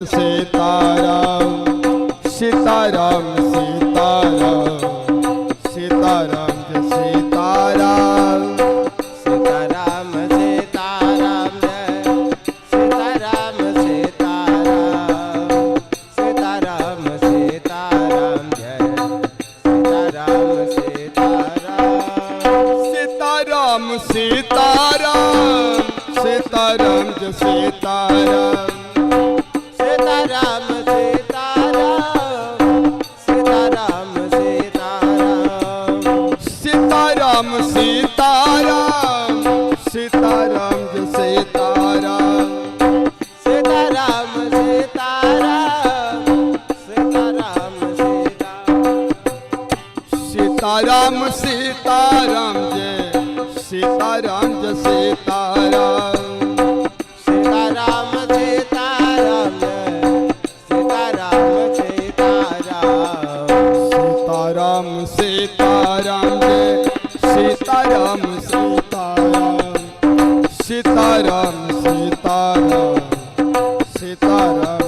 Sitaram Sitaram Sitaram Sitaram Jai Sitaram Sitaram Sitaram Jai Sitaram Sitaram Sitaram Sitaram Jai Sitaram Sitaram Sitaram Sitaram Sitaram Jai Sitaram Sitaram Sitaram Sitaram Sitaram Sitaram Sitaram Sitaram Jai Sitaram Sitaram Sitaram Sitaram Sitaram Sitaram Jai Sitaram Jai Sitaram Sitaram Sitaram Sitaram Sitaram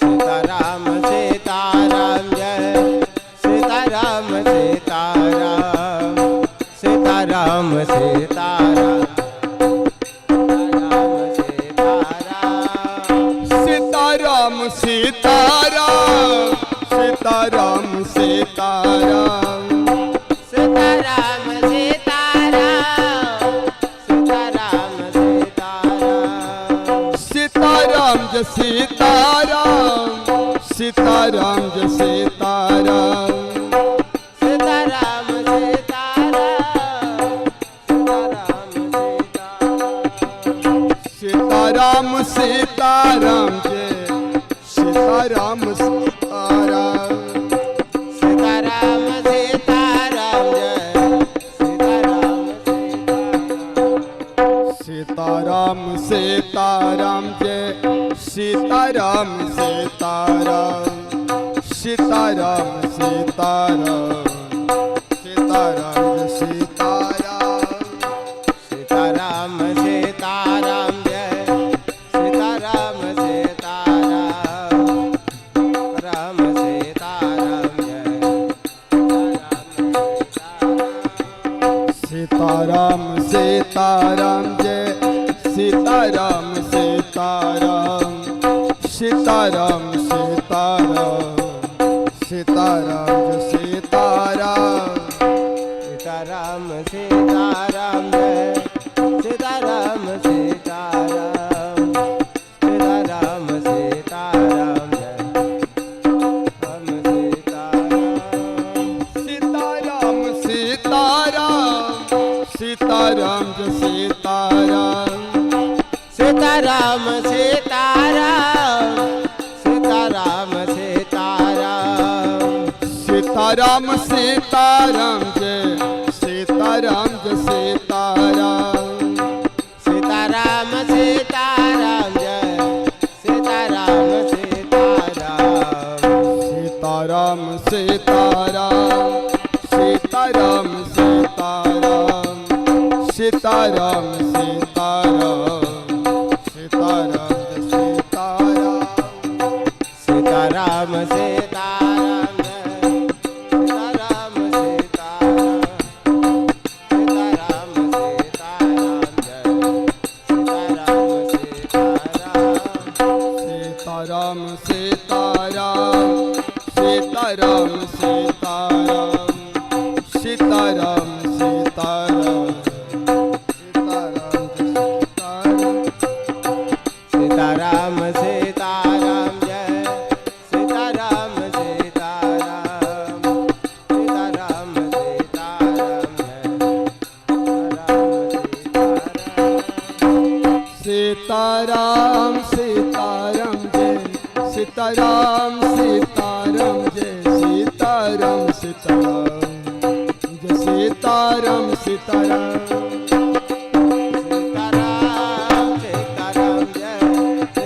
Sitaram Sitaram Sitaram Sitaram Sitaram Sitaram Sitaram Jai Sitaram Sitaram Sitaram Sitaram Sitaram Sitaram Sitaram Sitaram Sitaram Sitaram Sitaram Jai Sitaram Sitaram Jai Sitaram Sitaram Sitaram Sitaram Jai Sitaram Sitaram Sitaram Sitaram Jai Sitaram Sitaram Jai Sitaram Sitaram Sitaram Sitaram Sitaram Jai Sitaram Sitaram Sitaram Jai Sitaram Sitaram Ram Sitaram Jai Sitaram Sitaram Jai Sitaram Sitaram Sitaram Sitaram Sitaram Jai Sitaram Sitaram Sitaram Jai Sitaram Sitaram Sitaram Sitaram Jai Ram Sitaram Sitaram Sitaram Sitaram Jai Sitaram Sitaram Sitaram Sitaram Sitaram Sitaram Sitaram Jai Sitaram Jai Sitaram Sitaram Sitaram Jai Sitaram Sitaram Sitaram Sitaram Sitaram Sitaram Sitaram Sitaram Sitaram Sitaram Sitaram Sitaram Jai Sitaram Sitaram Sitaram Sitaram Jai Sitaram Sitaram Sitaram Sitaram Sitaram Sitaram Sitaram Sitaram Sitaram Sitaram Jai Sitaram Sitaram Sitaram Sitaram Jai Sitaram Sitaram Jai Sitaram Sitaram Jai Sitaram Sitaram Jai Sitaram Sitaram Sitaram Jai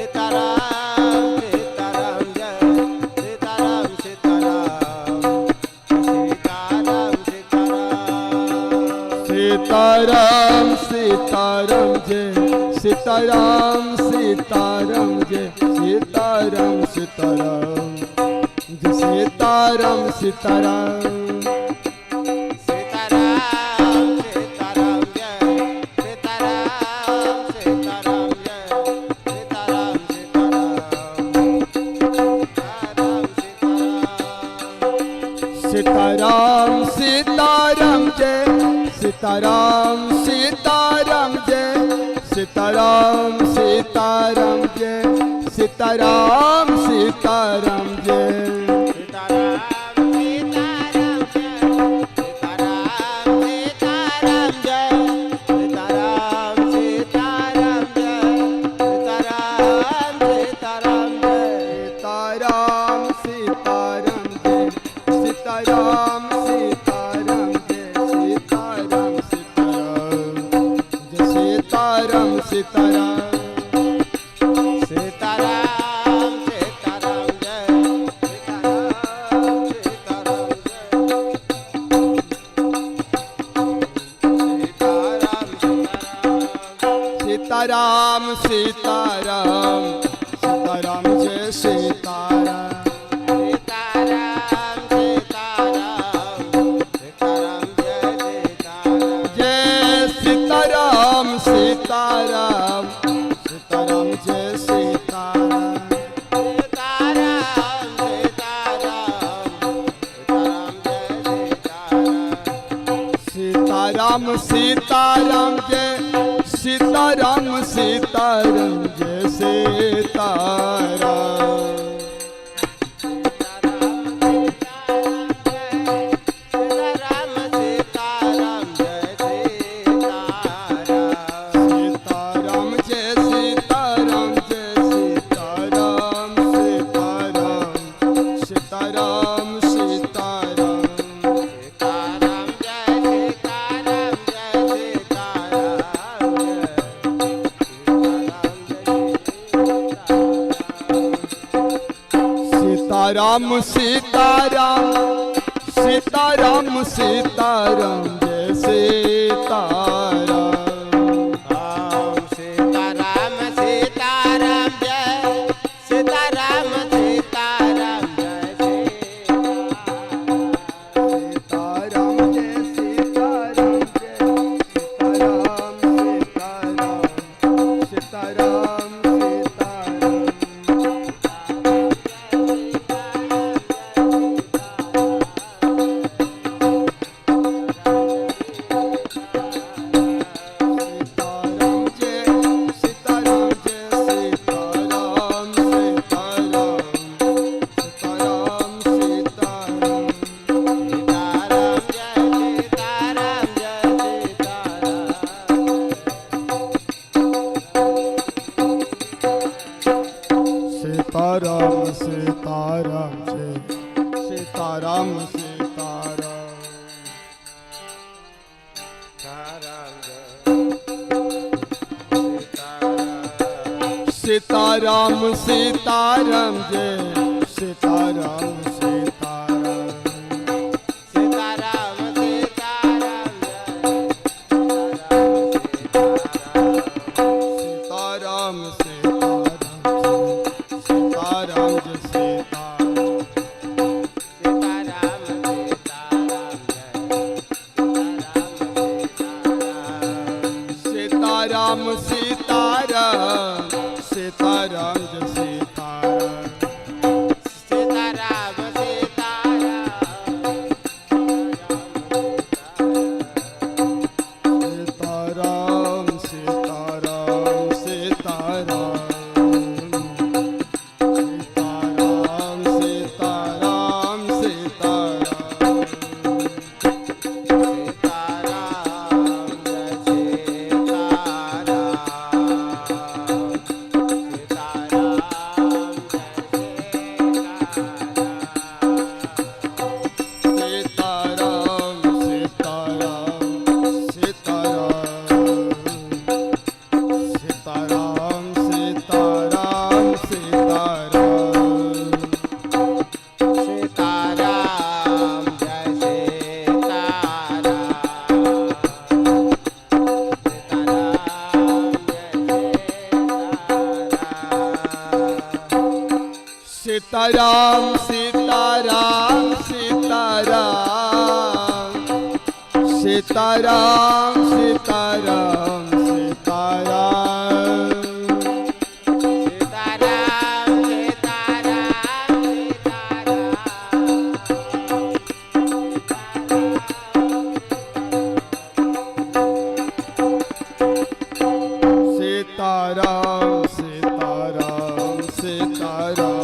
Sitaram Sitaram Jai Sitaram Sitaram Sitaram Sitaram Sitaram Jai Sitaram Sitaram Jai Sitaram Sitaram Jai Sitaram Sitaram Sitaram Sitaram Jai Sitaram Sitaram Jai Sitaram Sitaram Sitaram Jai Sitaram Sitaram Jai Sitaram Sitaram Jai Sitaram Sitaram Jai Sitaram Sitaram Sitaram Jai Sitaram Sitaram Sitaram Sitaram Sitaram Sitaram Jai Sitaram Sitaram Sitaram Jai Sitaram Sitaram Jai Sitaram Sitaram Sitaram Sitaram Sitaram Jai Sitaram Sitaram Sitaram Jai Sitaram Sitaram Jai Sitaram Jai Sitaram Jai Sitaram Sitaram Sitaram Sitaram Jai Sitaram Sitaram Sitaram Jai Sitaram Sitaram Sitaram Jai Sitaram Sitaram Sitaram Sitaram Sitaram Sitaram Sitaram Sitaram Sitaram Sitaram Sitaram Sitaram Sitaram Sitaram Sitaram Sitaram Sitaram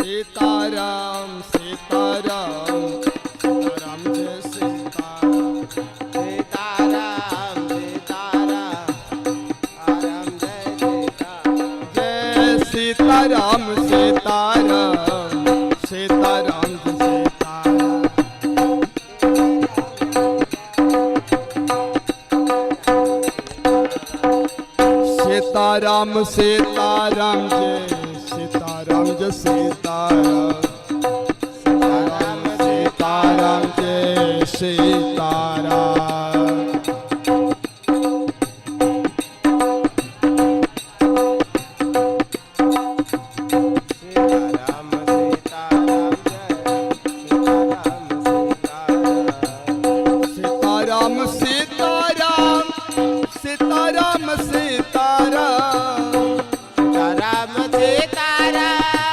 Sitaram Sitaram Sitaram Jai Sitaram Jai Sitaram Sitaram Jai Sitaram Sitaram Sitaram Jai Sitaram Sitaram Sitaram Sitaram Sitaram Sitaram Sitaram Sitaram Sitaram Sitaram Sitaram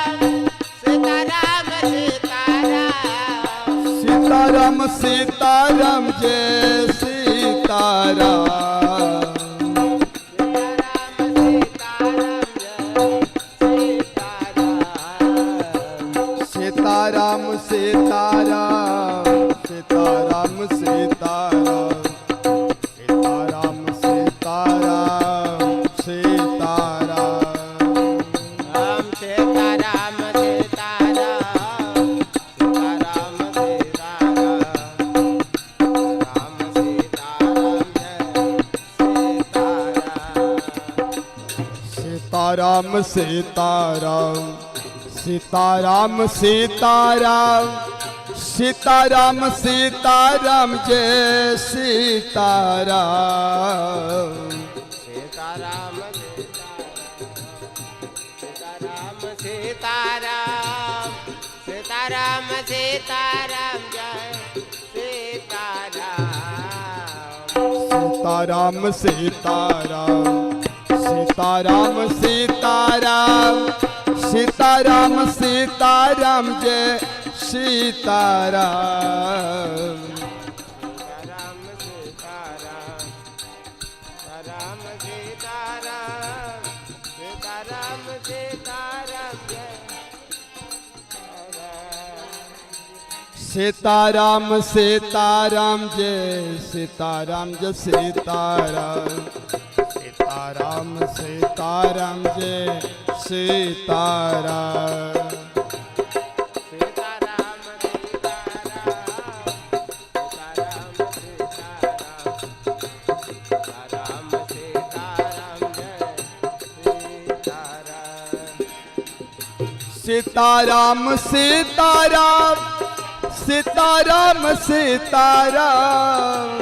Sitaram Sitaram Sitaram Jai Sitaram Sitaram Sitaram Sitaram Sitaram Sitaram Jai Sitaram Sitaram Sitaram Sitaram Sitaram Sitaram Sitaram Jai Sitaram Sitaram Sitaram Sitaram Sitaram Sitaram Sitaram Jai Sitaram Sitaram Jai Sitaram Jai Sitaram Sitaram Sitaram Jai Sitaram Sitaram Sitaram Sitaram Sitaram Sitaram Jai Sitaram Sitaram Sitaram Sitaram Sitaram